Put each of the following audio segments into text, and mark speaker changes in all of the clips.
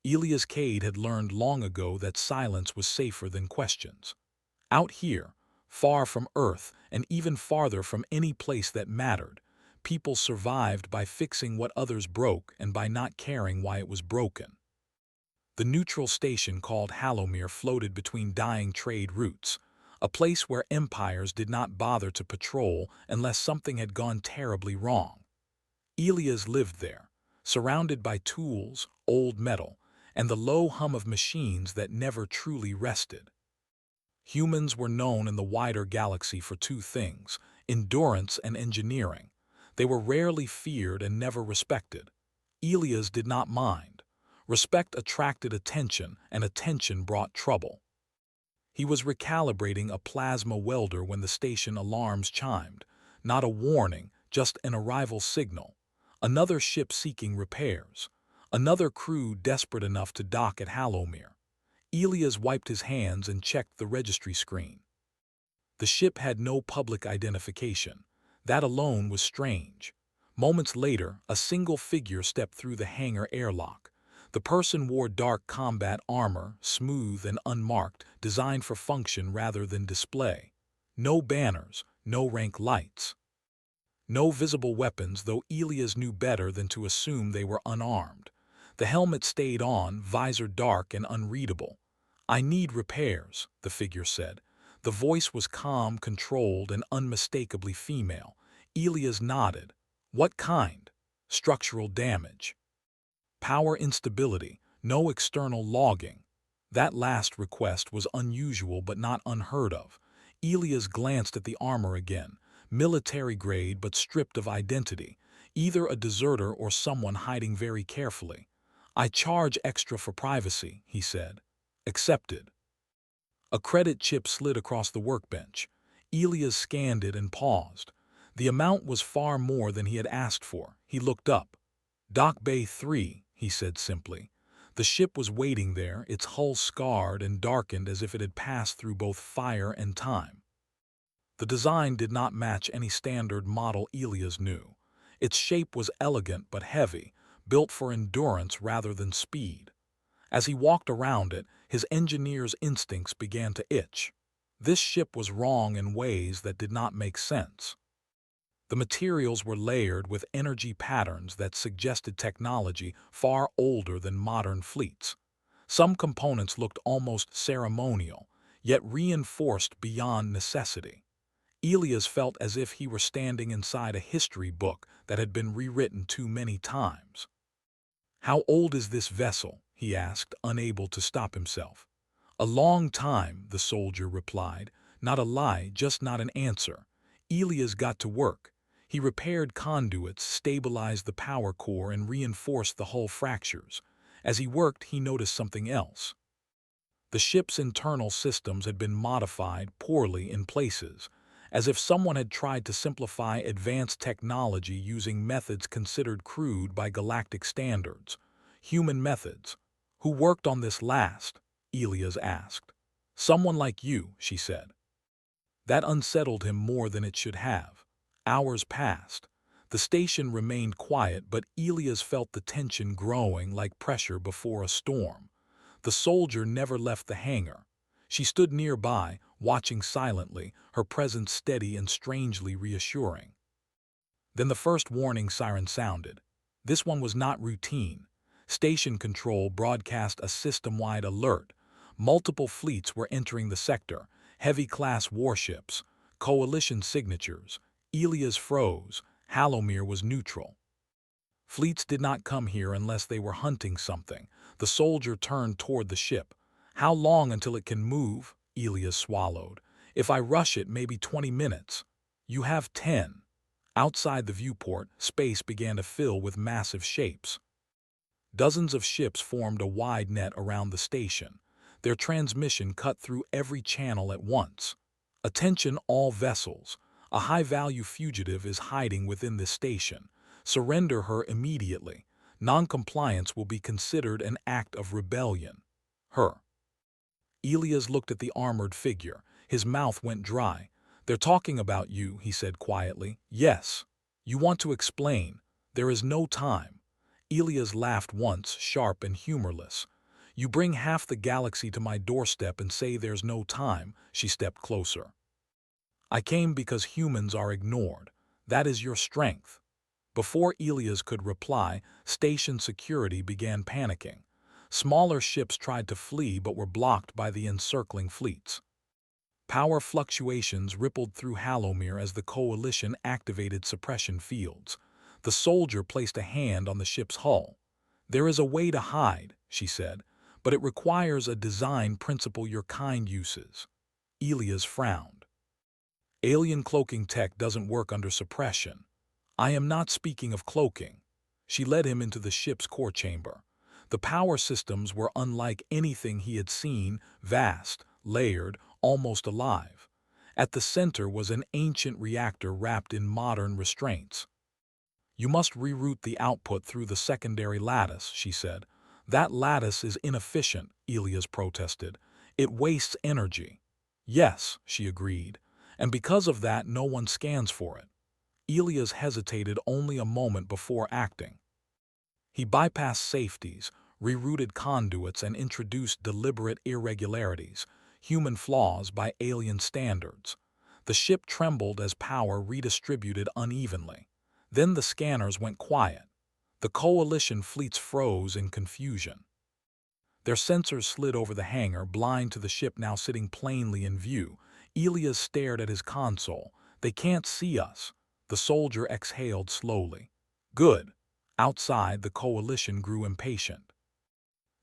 Speaker 1: Elias Cade had learned long ago that silence was safer than questions. Out here, far from Earth and even farther from any place that mattered, people survived by fixing what others broke and by not caring why it was broken. The neutral station called Hallowmere floated between dying trade routes, a place where empires did not bother to patrol unless something had gone terribly wrong. Elias lived there, surrounded by tools, old metal, and the low hum of machines that never truly rested. Humans were known in the wider galaxy for two things: endurance and engineering. They were rarely feared and never respected. Elias did not mind. Respect attracted attention, and attention brought trouble. He was recalibrating a plasma welder when the station alarms chimed. Not a warning, just an arrival signal. Another ship seeking repairs. Another crew desperate enough to dock at Hallowmere. Elias wiped his hands and checked the registry screen. The ship had no public identification. That alone was strange. Moments later, a single figure stepped through the hangar airlock. The person wore dark combat armor, smooth and unmarked, designed for function rather than display. No banners, no rank lights. No visible weapons, though Elias knew better than to assume they were unarmed. The helmet stayed on, visor dark and unreadable. "I need repairs," the figure said. The voice was calm, controlled, and unmistakably female. Elias nodded. "What kind?" "Structural damage." "Power instability, no external logging." That last request was unusual but not unheard of. Elias glanced at the armor again. Military grade but stripped of identity. Either a deserter or someone hiding very carefully. "I charge extra for privacy," he said. "Accepted." A credit chip slid across the workbench. Elias scanned it and paused. The amount was far more than he had asked for. He looked up. "Dock Bay 3, he said simply. The ship was waiting there, its hull scarred and darkened as if it had passed through both fire and time. The design did not match any standard model Elias knew. Its shape was elegant but heavy, built for endurance rather than speed. As he walked around it, his engineer's instincts began to itch. This ship was wrong in ways that did not make sense. The materials were layered with energy patterns that suggested technology far older than modern fleets. Some components looked almost ceremonial, yet reinforced beyond necessity. Elias felt as if he were standing inside a history book that had been rewritten too many times. "How old is this vessel?" he asked, unable to stop himself. "A long time," the soldier replied. Not a lie, just not an answer. Elias got to work. He repaired conduits, stabilized the power core, and reinforced the hull fractures. As he worked, he noticed something else. The ship's internal systems had been modified poorly in places, as if someone had tried to simplify advanced technology using methods considered crude by galactic standards. Human methods. "Who worked on this last?" Elias asked. "Someone like you," she said. That unsettled him more than it should have. Hours passed. The station remained quiet, but Elias felt the tension growing like pressure before a storm. The soldier never left the hangar. She stood nearby, watching silently, her presence steady and strangely reassuring. Then the first warning siren sounded. This one was not routine. Station control broadcast a system-wide alert. Multiple fleets were entering the sector, heavy-class warships, coalition signatures. Elias froze. Hallowmere was neutral. Fleets did not come here unless they were hunting something. The soldier turned toward the ship. "How long until it can move?" Elias swallowed. "If I rush it, maybe 20 minutes. "You have 10. Outside the viewport, space began to fill with massive shapes. Dozens of ships formed a wide net around the station. Their transmission cut through every channel at once. "Attention all vessels. A high-value fugitive is hiding within this station. Surrender her immediately. Noncompliance will be considered an act of rebellion. Her." Elias looked at the armored figure. His mouth went dry. "They're talking about you," he said quietly. "Yes. You want to explain. There is no time." Elias laughed once, sharp and humorless. You bring half the galaxy to my doorstep and say there's no time. She stepped closer. I came because humans are ignored. That is your strength. Before Elias could reply, station security began panicking. Smaller ships tried to flee but were blocked by the encircling fleets. Power fluctuations rippled through Hallowmere as the Coalition activated suppression fields. The soldier placed a hand on the ship's hull. "There is a way to hide," she said, "but it requires a design principle your kind uses." Elias frowned. "Alien cloaking tech doesn't work under suppression." "I am not speaking of cloaking." She led him into the ship's core chamber. The power systems were unlike anything he had seen, vast, layered, almost alive. At the center was an ancient reactor wrapped in modern restraints. "You must reroute the output through the secondary lattice," she said. "That lattice is inefficient," Elias protested. "It wastes energy." "Yes," she agreed, "and because of that no one scans for it." Elias hesitated only a moment before acting. He bypassed safeties, rerouted conduits, and introduced deliberate irregularities, human flaws by alien standards. The ship trembled as power redistributed unevenly. Then the scanners went quiet. The Coalition fleets froze in confusion. Their sensors slid over the hangar, blind to the ship now sitting plainly in view. Elias stared at his console. "They can't see us." The soldier exhaled slowly. "Good." Outside, the Coalition grew impatient.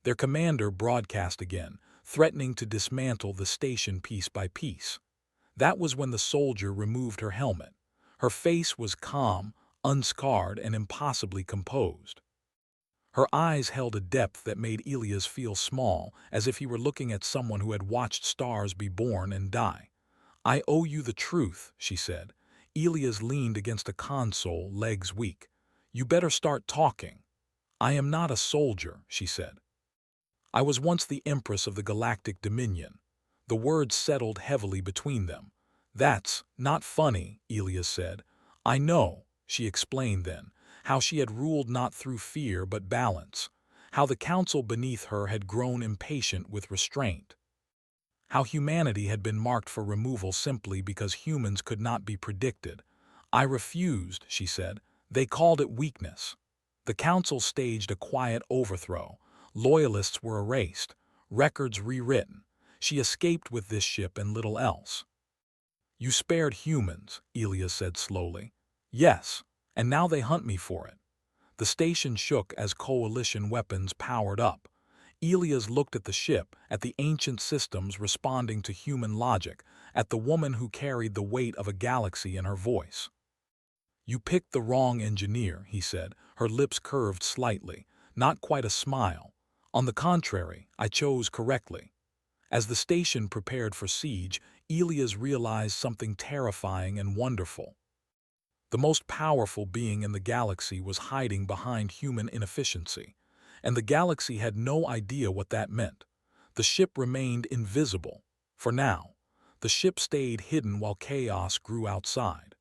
Speaker 1: Their commander broadcast again, threatening to dismantle the station piece by piece. That was when the soldier removed her helmet. Her face was calm, unscarred, and impossibly composed. Her eyes held a depth that made Elias feel small, as if he were looking at someone who had watched stars be born and die. "I owe you the truth," she said. Elias leaned against a console, legs weak. "You better start talking." "I am not a soldier," she said. "I was once the Empress of the Galactic Dominion." The words settled heavily between them. "That's not funny," Elias said. "I know," she explained then, how she had ruled not through fear but balance, how the council beneath her had grown impatient with restraint, how humanity had been marked for removal simply because humans could not be predicted. "I refused," she said. "They called it weakness." The council staged a quiet overthrow. Loyalists were erased, records rewritten. She escaped with this ship and little else. "You spared humans," Elias said slowly. "Yes, and now they hunt me for it." The station shook as Coalition weapons powered up. Elias looked at the ship, at the ancient systems responding to human logic, at the woman who carried the weight of a galaxy in her voice. "You picked the wrong engineer," he said, her lips curved slightly, not quite a smile. "On the contrary, I chose correctly." As the station prepared for siege, Elias realized something terrifying and wonderful. The most powerful being in the galaxy was hiding behind human inefficiency, and the galaxy had no idea what that meant. The ship remained invisible. For now, the ship stayed hidden while chaos grew outside.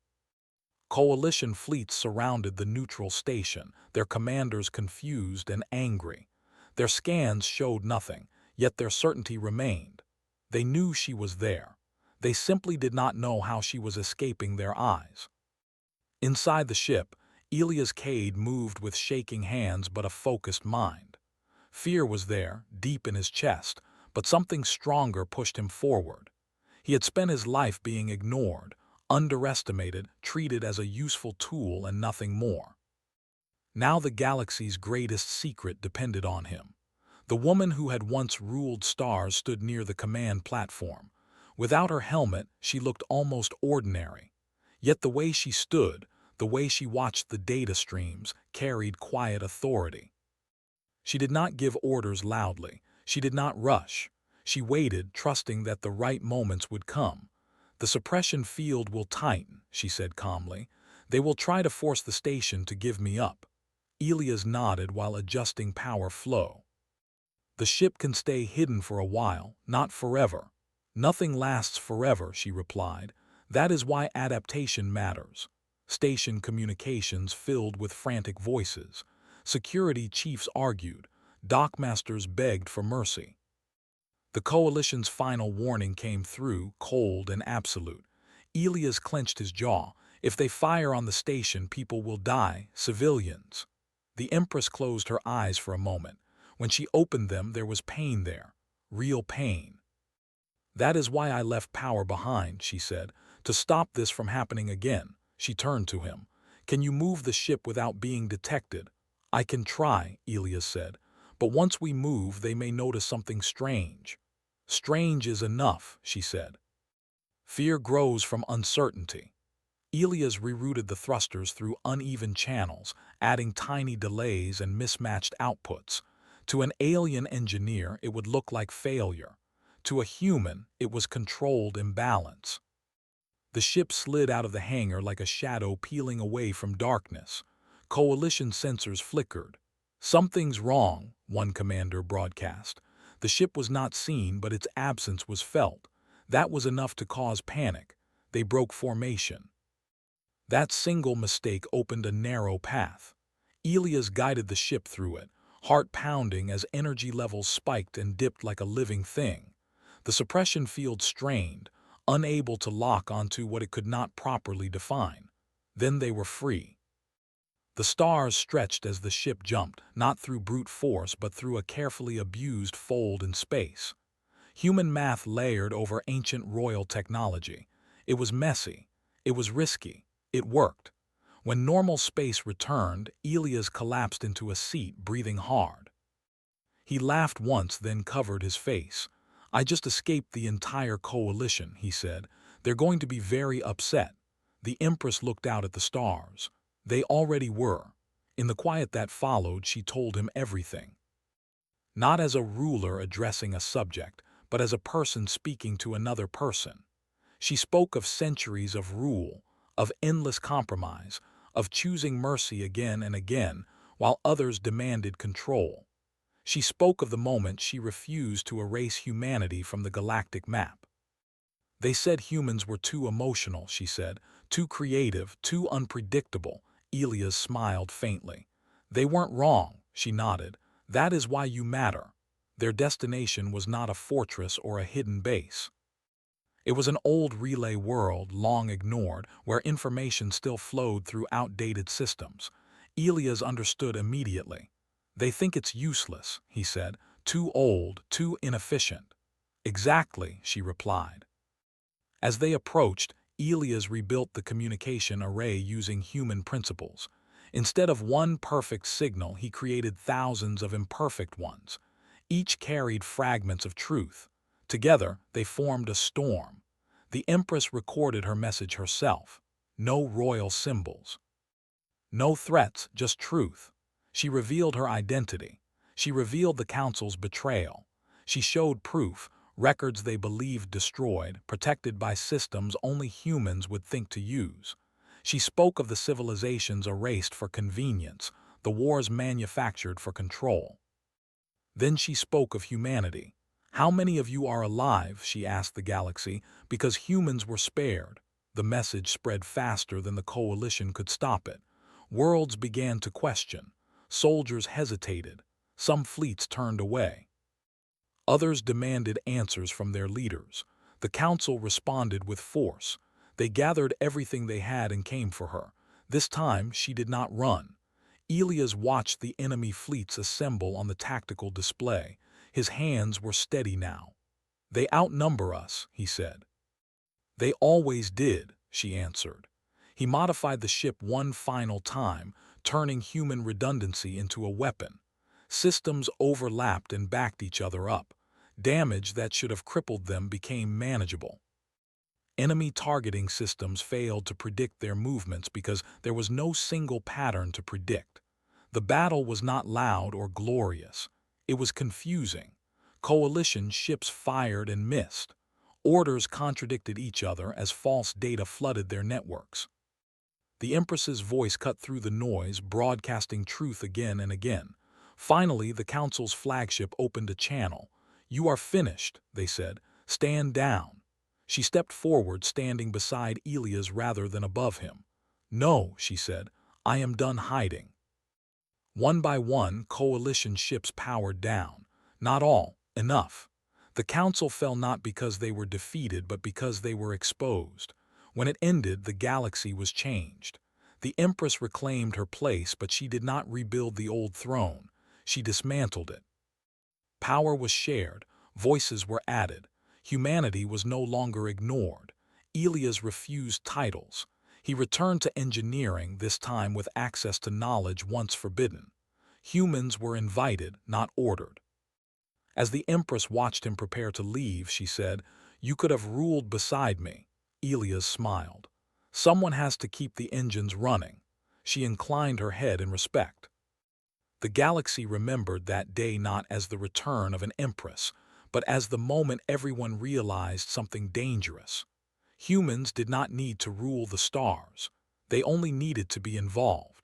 Speaker 1: Coalition fleets surrounded the neutral station, their commanders confused and angry. Their scans showed nothing, yet their certainty remained. They knew she was there. They simply did not know how she was escaping their eyes. Inside the ship, Elias Cade moved with shaking hands but a focused mind. Fear was there, deep in his chest, but something stronger pushed him forward. He had spent his life being ignored, underestimated, treated as a useful tool and nothing more. Now the galaxy's greatest secret depended on him. The woman who had once ruled stars stood near the command platform. Without her helmet, she looked almost ordinary. Yet the way she stood, the way she watched the data streams, carried quiet authority. She did not give orders loudly. She did not rush. She waited, trusting that the right moments would come. "The suppression field will tighten," she said calmly. "They will try to force the station to give me up." Elias nodded while adjusting power flow. "The ship can stay hidden for a while, not forever." "Nothing lasts forever," she replied. "That is why adaptation matters." Station communications filled with frantic voices. Security chiefs argued. Dockmasters begged for mercy. The coalition's final warning came through, cold and absolute. Elias clenched his jaw. If they fire on the station, people will die, civilians. The Empress closed her eyes for a moment. When she opened them, there was pain there. Real pain. That is why I left power behind, she said. To stop this from happening again. She turned to him. Can you move the ship without being detected? I can try, Elias said. But once we move, they may notice something strange. Strange is enough, she said. Fear grows from uncertainty. Elias rerouted the thrusters through uneven channels, adding tiny delays and mismatched outputs. To an alien engineer, it would look like failure. To a human, it was controlled imbalance. The ship slid out of the hangar like a shadow peeling away from darkness. Coalition sensors flickered. Something's wrong, one commander broadcast. The ship was not seen, but its absence was felt. That was enough to cause panic. They broke formation. That single mistake opened a narrow path. Elias guided the ship through it, heart pounding as energy levels spiked and dipped like a living thing. The suppression field strained, unable to lock onto what it could not properly define. Then they were free. The stars stretched as the ship jumped, not through brute force but through a carefully abused fold in space. Human math layered over ancient royal technology. It was messy. It was risky. It worked. When normal space returned, Elias collapsed into a seat, breathing hard. He laughed once, then covered his face. I just escaped the entire coalition, he said. They're going to be very upset. The Empress looked out at the stars. They already were. In the quiet that followed, she told him everything. Not as a ruler addressing a subject, but as a person speaking to another person. She spoke of centuries of rule, of endless compromise, of choosing mercy again and again while others demanded control. She spoke of the moment she refused to erase humanity from the galactic map. They said humans were too emotional, she said, too creative, too unpredictable. Elias smiled faintly. They weren't wrong, she nodded. That is why you matter. Their destination was not a fortress or a hidden base. It was an old relay world, long ignored, where information still flowed through outdated systems. Elias understood immediately. They think it's useless, he said. Too old, too inefficient. Exactly, she replied. As they approached, Elias rebuilt the communication array using human principles. Instead of one perfect signal, he created thousands of imperfect ones. Each carried fragments of truth. Together, they formed a storm. The Empress recorded her message herself. No royal symbols. No threats, just truth. She revealed her identity. She revealed the Council's betrayal. She showed proof, records they believed destroyed, protected by systems only humans would think to use. She spoke of the civilizations erased for convenience, the wars manufactured for control. Then she spoke of humanity. How many of you are alive, she asked the galaxy, because humans were spared. The message spread faster than the coalition could stop it. Worlds began to question. Soldiers hesitated. Some fleets turned away. Others demanded answers from their leaders. The council responded with force. They gathered everything they had and came for her. This time, she did not run. Elias watched the enemy fleets assemble on the tactical display. His hands were steady now. They outnumber us, he said. They always did, she answered. He modified the ship one final time, turning human redundancy into a weapon. Systems overlapped and backed each other up. Damage that should have crippled them became manageable. Enemy targeting systems failed to predict their movements because there was no single pattern to predict. The battle was not loud or glorious. It was confusing. Coalition ships fired and missed. Orders contradicted each other as false data flooded their networks. The Empress's voice cut through the noise, broadcasting truth again and again. Finally, the Council's flagship opened a channel. You are finished, they said. Stand down. She stepped forward, standing beside Elias rather than above him. No, she said. I am done hiding. One by one, coalition ships powered down. Not all, enough. The council fell not because they were defeated, but because they were exposed. When it ended, the galaxy was changed. The Empress reclaimed her place, but she did not rebuild the old throne. She dismantled it. Power was shared, voices were added. Humanity was no longer ignored. Elias refused titles. He returned to engineering, this time with access to knowledge once forbidden. Humans were invited, not ordered. As the Empress watched him prepare to leave, she said, "You could have ruled beside me." Elias smiled. "Someone has to keep the engines running." She inclined her head in respect. The galaxy remembered that day not as the return of an empress, but as the moment everyone realized something dangerous. Humans did not need to rule the stars. They only needed to be involved.